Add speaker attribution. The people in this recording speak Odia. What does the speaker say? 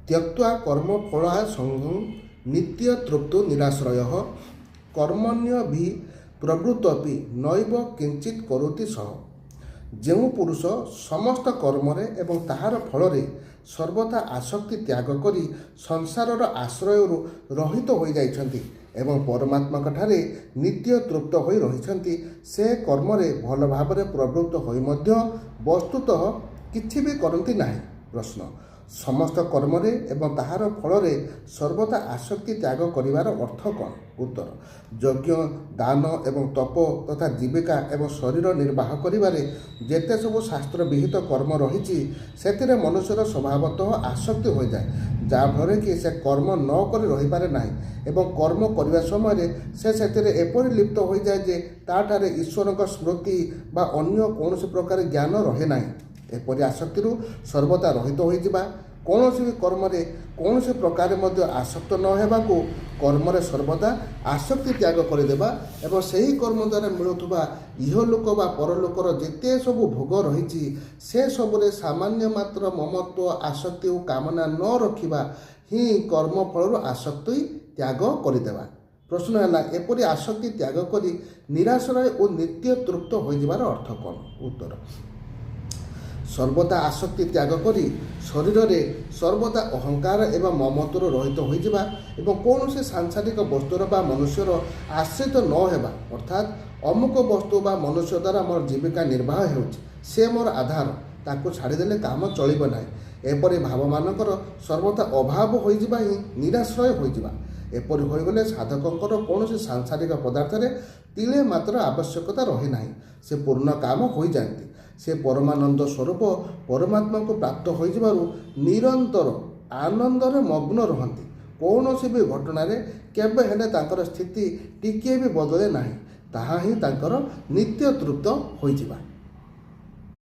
Speaker 1: त्यक्त्वा कर्मफला संगं नित्य तृप्तो निराश्रय कर्मण्यभि प्रवृत्तपि नैव किंचित करोति सह। ଯେଉଁ ପୁରୁଷ ସମସ୍ତ କର୍ମରେ ଏବଂ ତାହାର ଫଳରେ ସର୍ବଦା ଆସକ୍ତି ତ୍ୟାଗ କରି ସଂସାରର ଆଶ୍ରୟରୁ ରହିତ ହୋଇଯାଇଛନ୍ତି ଏବଂ ପରମାତ୍ମାଙ୍କଠାରେ ନିତ୍ୟ ତୃପ୍ତ ହୋଇ ରହିଛନ୍ତି, ସେ କର୍ମରେ ଭଲ ଭାବରେ ପ୍ରବୃତ୍ତ ହୋଇ ମଧ୍ୟ ବସ୍ତୁତଃ କିଛି ବି କରନ୍ତି ନାହିଁ। ପ୍ରଶ୍ନ: ସମସ୍ତ କର୍ମରେ ଏବଂ ତାହାର ଫଳରେ ସର୍ବଦା ଆସକ୍ତି ତ୍ୟାଗ କରିବାର ଅର୍ଥ କ'ଣ? ଉତ୍ତର: ଯଜ୍ଞ, ଦାନ ଏବଂ ତପ ତଥା ଜୀବିକା ଏବଂ ଶରୀର ନିର୍ବାହ କରିବାରେ ଯେତେ ସବୁ ଶାସ୍ତ୍ର ବିହିତ କର୍ମ ରହିଛି, ସେଥିରେ ମନୁଷ୍ୟର ସ୍ୱଭାବତଃ ଆସକ୍ତି ହୋଇଯାଏ, ଯାହାଫଳରେ କି ସେ କର୍ମ ନ କରି ରହିପାରେ ନାହିଁ ଏବଂ କର୍ମ କରିବା ସମୟରେ ସେ ସେଥିରେ ଏପରି ଲିପ୍ତ ହୋଇଯାଏ ଯେ ତାଠାରେ ଈଶ୍ୱରଙ୍କ ସ୍ମୃତି ବା ଅନ୍ୟ କୌଣସି ପ୍ରକାର ଜ୍ଞାନ ରହେ ନାହିଁ। ଏପରି ଆସକ୍ତିରୁ ସର୍ବଦା ରହିତ ହୋଇଯିବା, କୌଣସି ବି କର୍ମରେ କୌଣସି ପ୍ରକାରେ ମଧ୍ୟ ଆସକ୍ତ ନ ହେବାକୁ କର୍ମରେ ସର୍ବଦା ଆସକ୍ତି ତ୍ୟାଗ କରିଦେବା ଏବଂ ସେହି କର୍ମ ଦ୍ୱାରା ମିଳୁଥିବା ଇହଲୋକ ବା ପରଲୋକର ଯେତେ ସବୁ ଭୋଗ ରହିଛି, ସେସବୁରେ ସାମାନ୍ୟ ମାତ୍ର ମମତ୍ୱ, ଆସକ୍ତି ଓ କାମନା ନ ରଖିବା ହିଁ କର୍ମ ଫଳରୁ ଆସକ୍ତି ତ୍ୟାଗ କରିଦେବା। ପ୍ରଶ୍ନ ହେଲା, ଏପରି ଆସକ୍ତି ତ୍ୟାଗ କରି ନିରାଶ୍ରୟ ଓ ନିତ୍ୟ ତୃପ୍ତ ହୋଇଯିବାର ଅର୍ଥ କ'ଣ? ଉତ୍ତର: ସର୍ବଦା ଆସକ୍ତି ତ୍ୟାଗ କରି ଶରୀରରେ ସର୍ବଦା ଅହଙ୍କାର ଏବଂ ମମତ୍ୱରୁ ରହିତ ହୋଇଯିବା ଏବଂ କୌଣସି ସାଂସାରିକ ବସ୍ତୁର ବା ମନୁଷ୍ୟର ଆଶ୍ରିତ ନ ହେବା, ଅର୍ଥାତ୍ ଅମୁକ ବସ୍ତୁ ବା ମନୁଷ୍ୟ ଦ୍ୱାରା ମୋର ଜୀବିକା ନିର୍ବାହ ହେଉଛି, ସେ ମୋର ଆଧାର, ତାକୁ ଛାଡ଼ିଦେଲେ କାମ ଚଳିବ ନାହିଁ, ଏପରି ଭାବମାନଙ୍କର ସର୍ବଦା ଅଭାବ ହୋଇଯିବା ହିଁ ନିରାଶ୍ରୟ ହୋଇଯିବା। ଏପରି ହୋଇଗଲେ ସାଧକଙ୍କର କୌଣସି ସାଂସାରିକ ପଦାର୍ଥରେ ତିଳେ ମାତ୍ର ଆବଶ୍ୟକତା ରହେ ନାହିଁ, ସେ ପୂର୍ଣ୍ଣ କାମ ହୋଇଯାଆନ୍ତି। ସେ ପରମାନନ୍ଦ ସ୍ୱରୂପ ପରମାତ୍ମାକୁ ପ୍ରାପ୍ତ ହୋଇଯିବାରୁ ନିରନ୍ତର ଆନନ୍ଦରେ ମଗ୍ନ ରହନ୍ତି। କୌଣସି ବି ଘଟଣାରେ କେବେ ହେଲେ ତାଙ୍କର ସ୍ଥିତି ଟିକିଏ ବି ବଦଳେ ନାହିଁ। ତାହା ହିଁ ତାଙ୍କର ନିତ୍ୟ ତୃପ୍ତ ହୋଇଯିବା।